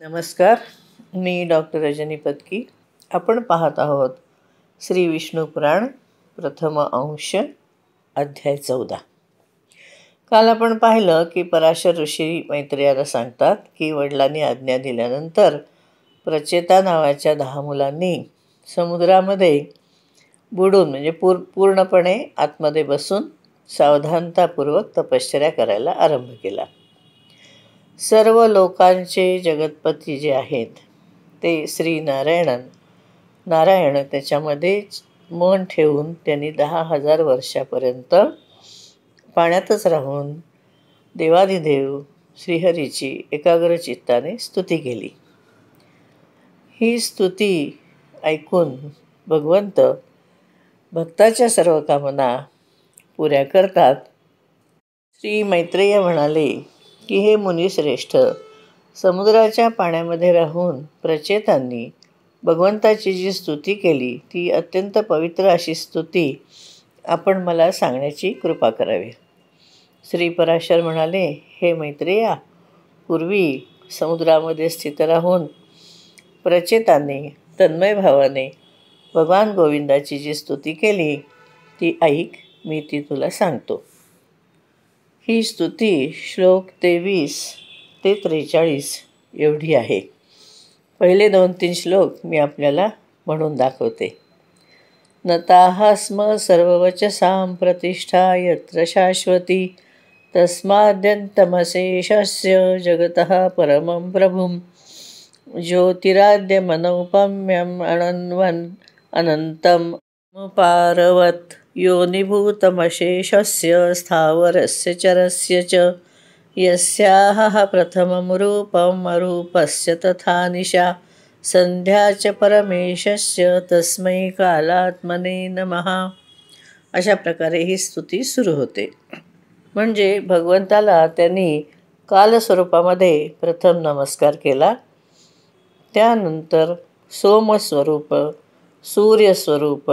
नमस्कार. मी डॉक्टर रजनी पत्की. आपण पाहत आहोत श्री विष्णू पुराण प्रथम अंश अध्याय 14. काल आपण पाहिलं की पराशर ऋषी मैत्रेयाला सांगतात की वडिलांनी आज्ञा दिल्यानंतर प्रचेता नावाच्या 10 मुलांनी समुद्रामध्ये बुडून म्हणजे पूर्णपणे आतमध्ये बसून सावधानतापूर्वक तपश्चर्या करायला आरंभ केला. सर्व लोकांचे जगतपती जे आहेत ते श्री नारायण त्याच्यामध्येच मन ठेवून त्यांनी 10,000 वर्षापर्यंत पाण्यातच राहून देवाधिदेव श्रीहरीची एकाग्र चित्ताने स्तुती केली. ही स्तुती ऐकून भगवंत भक्ताच्या सर्व कामना पुऱ्या करतात. श्री मैत्रेय म्हणाले की हे मुनिश्रेष्ठ, समुद्राच्या पाण्यामध्ये राहून प्रचेतांनी भगवंताची जी स्तुती केली ती अत्यंत पवित्र अशी स्तुती आपण मला सांगण्याची कृपा करावी. श्री पराशर म्हणाले, हे मैत्रेया, पूर्वी समुद्रामध्ये स्थित राहून प्रचेतांनी तन्मय भावाने भगवान गोविंदाची जी स्तुती केली ती ऐक, मी ती तुला सांगतो. ही स्तुती श्लोक 23 ते 43 एवढी आहे. पहिले 2-3 श्लोक मी आपल्याला म्हणून दाखवते. नताः स्म सर्ववचसां प्रतिष्ठा यत्र शाश्वती तस्माद्यन्तमशेषस्य जगतः परमं प्रभुं ज्योतिराद्यमनौपम्यम् अनन्तम् पारवत् योनिभूतमशेषस्य स्थावरस्य चरस्य च यस्याः प्रथमं रूपम् अरूपस्य तथा निशा संध्या च परमेशस्य तस्मै कालात्मने नमः. अशा प्रकारे ही स्तुती सुरू होते. म्हणजे भगवंताला त्यांनी कालस्वरूपामध्ये प्रथम नमस्कार केला, त्यानंतर सोमस्वरूप, सूर्यस्वरूप,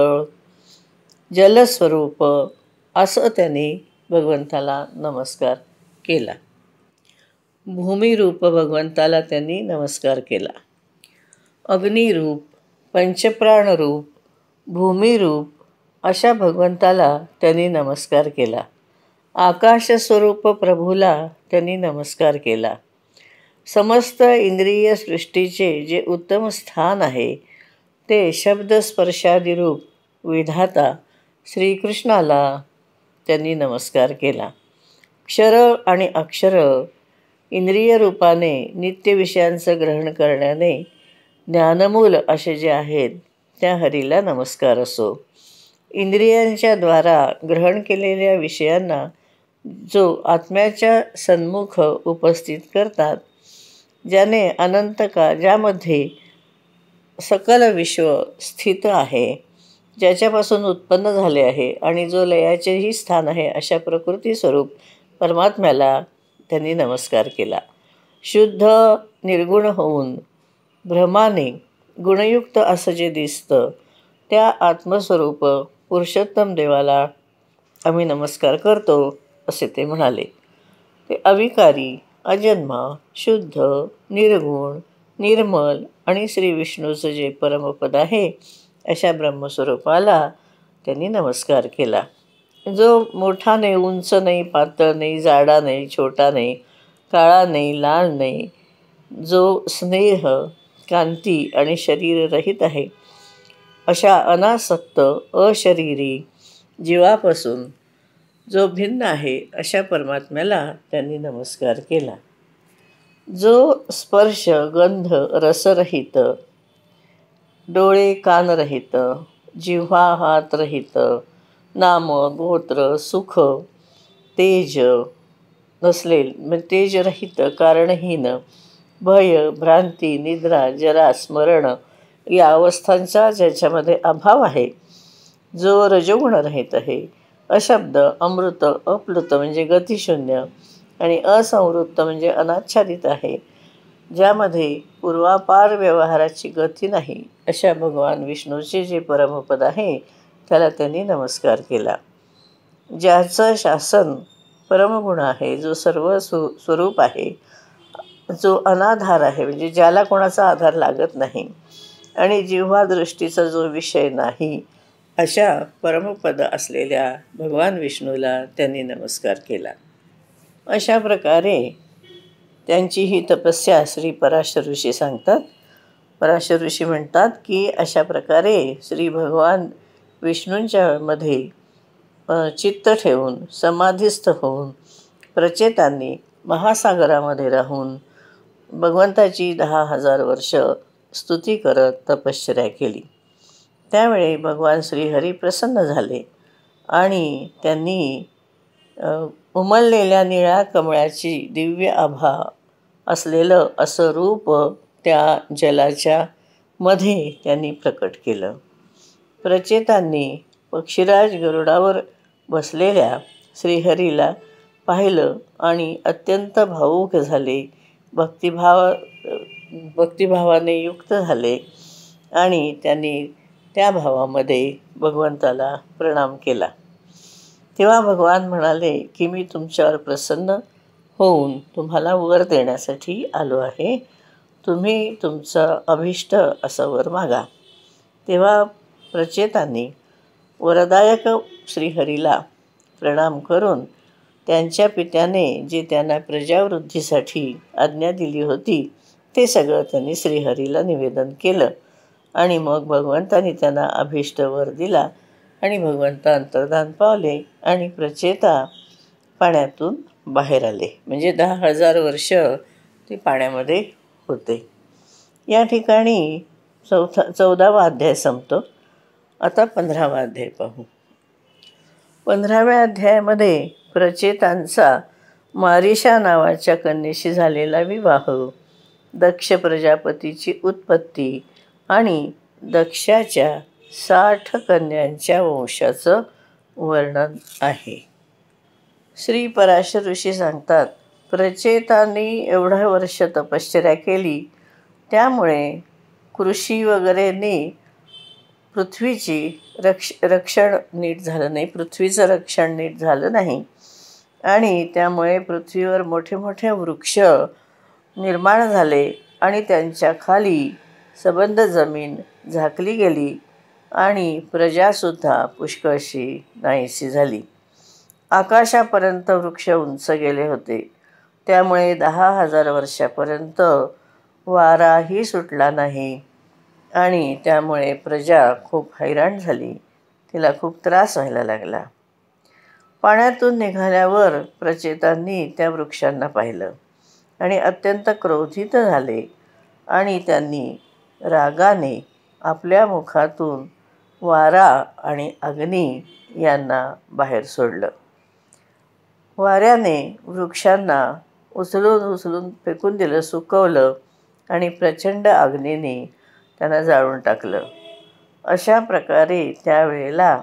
जलस्वरूप असं त्यांनी भगवंताला नमस्कार केला. भूमिरूप भगवंताला त्यांनी नमस्कार केला. अग्निरूप, पंचप्राणरूप, भूमिरूप अशा भगवंताला त्यांनी नमस्कार केला. आकाशस्वरूप प्रभूला त्यांनी नमस्कार केला. समस्त इंद्रिय सृष्टीचे जे उत्तम स्थान आहे ते शब्दस्पर्शादिरूप विधाता श्रीकृष्णाला त्यांनी नमस्कार केला. क्षर आणि अक्षर इंद्रिय रूपाने नित्य विषयांचं ग्रहण करण्याने ज्ञानमूल असे जे आहेत त्या हरीला नमस्कार असो. इंद्रियांच्या द्वारा ग्रहण केलेल्या विषयांना जो आत्म्याच्या सन्मुख उपस्थित करतात, ज्याने अनंत काळ ज्यामध्ये सकल विश्व स्थित आहे, ज्याच्यापासून उत्पन्न झाले आहे आणि जो लयाचेही स्थान आहे अशा प्रकृती स्वरूप परमात्म्याला त्यांनी नमस्कार केला. शुद्ध निर्गुण होऊन भ्रमाने गुणयुक्त असं जे दिसतं त्या आत्मस्वरूप पुरुषोत्तम देवाला आम्ही नमस्कार करतो असे ते म्हणाले. ते अविकारी, अजन्मा, शुद्ध, निर्गुण, निर्मल आणि श्री विष्णूचं जे परमपद आहे अशा ब्रह्मस्वरूपाला त्यांनी नमस्कार केला. जो मोठा नाही, उंच नाही, पातळ नाही, जाडा नाही, छोटा नाही, काळा नाही, लाल नाही, जो स्नेह, कांती आणि शरीररहित आहे अशा अनासक्त अशरीरी जीवापासून जो भिन्न आहे अशा परमात्म्याला त्यांनी नमस्कार केला. जो स्पर्श, गंध, रसरहित, डोळे कानरहित, जिव्हा हात रहित, नाम गोत्र सुख तेज नसलेले, तेजरहित, कारणहीन, भय, भ्रांती, निद्रा, जरा, स्मरण या अवस्थांचा ज्याच्यामध्ये अभाव आहे, जो रजोगुण रहित आहे, अशब्द, अमृत, अप्लुत म्हणजे गतिशून्य आणि असंवृत्त म्हणजे अनाच्छादित आहे, ज्यामध्ये पूर्वापार व्यवहाराची गती नाही अशा भगवान विष्णूचे जे परमपद आहे त्याला त्यांनी नमस्कार केला. ज्याचं शासन परमगुण आहे, जो सर्व स्वरूप आहे, जो अनाधार आहे, म्हणजे ज्याला कोणाचा आधार लागत नाही आणि जिव्हा दृष्टीचा जो विषय नाही, अशा परमपद असलेल्या भगवान विष्णूला त्यांनी नमस्कार केला. अशा प्रकारे त्यांची ही तपस्या श्री पराशर ऋषी सांगतात. पराशर ऋषी म्हणतात की अशा प्रकारे श्री भगवान विष्णूंच्या मध्ये चित्त ठेवून समाधिस्थ होऊन प्रचेतांनी महासागरामध्ये राहून भगवंताची 10,000 वर्ष स्तुती करत तपश्चर्या केली. त्यावेळी भगवान श्रीहरी प्रसन्न झाले आणि त्यांनी उमललेल्या निळ्या कमळाची दिव्य आभा असलेलं असं रूप त्या जलाच्या मध्ये त्यांनी प्रकट केलं. प्रचेतांनी पक्षीराज गरुडावर बसलेल्या श्रीहरीला पाहिलं आणि अत्यंत भावूक झाले, भक्तिभावाने युक्त झाले आणि त्यांनी त्या भावामध्ये भगवंताला प्रणाम केला. तेव्हा भगवान म्हणाले की मी तुमच्यावर प्रसन्न होऊन तुम्हाला वर देण्यासाठी आलो आहे. तुम्ही तुमचं अभिष्ट असं वर मागा. तेव्हा प्रचेतांनी वरदायक श्रीहरीला प्रणाम करून त्यांच्या पित्याने जे त्यांना प्रजावृद्धीसाठी आज्ञा दिली होती ते सगळं त्यांनी श्रीहरीला निवेदन केलं आणि मग भगवंतांनी त्यांना अभिष्ट वर दिला आणि भगवंत अंतर्धान पावले आणि प्रचेता पाण्यातून बाहेर आले. म्हणजे 10,000 वर्ष ते पाण्यामध्ये होते. या ठिकाणी 14वा अध्याय संपतो. आता 15वा अध्याय पाहू. 15व्या अध्यायामध्ये प्रचेतांचा मारिशा नावाच्या कन्येशी झालेला विवाह, दक्ष प्रजापतीची उत्पत्ती आणि दक्षाच्या 60 कन्यांच्या वंशाचं वर्णन आहे. श्री पराशर ऋषी सांगतात, प्रचेतांनी एवढं वर्ष तपश्चर्या केली त्यामुळे कृषी वगैरेंनी पृथ्वीची रक्षण नीट झालं नाही, पृथ्वीचं रक्षण नीट झालं नाही आणि त्यामुळे पृथ्वीवर मोठे मोठे वृक्ष निर्माण झाले आणि त्यांच्या खाली सबंध जमीन झाकली गेली आणि प्रजासुद्धा पुष्कळशी नाहीशी झाली. आकाशापर्यंत वृक्ष उंच गेले होते. त्यामुळे 10,000 वर्षापर्यंत वाराही सुटला नाही आणि त्यामुळे प्रजा खूप हैराण झाली. तिला खूप त्रास व्हायला लागला. पाण्यातून निघाल्यावर प्रचेतांनी त्या वृक्षांना पाहिलं आणि अत्यंत क्रोधित झाले आणि त्यांनी रागाने आपल्या मुखातून वारा आणि अग्नी यांना बाहेर सोडलं. वाऱ्याने वृक्षांना उचलून फेकून दिलं, सुकवलं आणि प्रचंड अग्नीने त्यांना जाळून टाकलं. अशा प्रकारे त्यावेळेला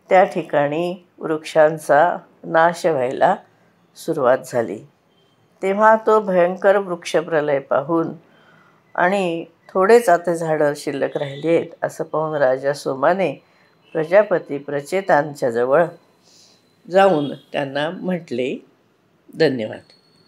त्या ठिकाणी वृक्षांचा नाश व्हायला सुरुवात झाली. तेव्हा तो भयंकर वृक्षप्रलय पाहून आणि थोडेच आता झाडं शिल्लक राहिली आहेत असं पाहून राजा सोमाने प्रजापती प्रचेतांच्या जवळ जाऊन त्यांना म्हटले, धन्यवाद.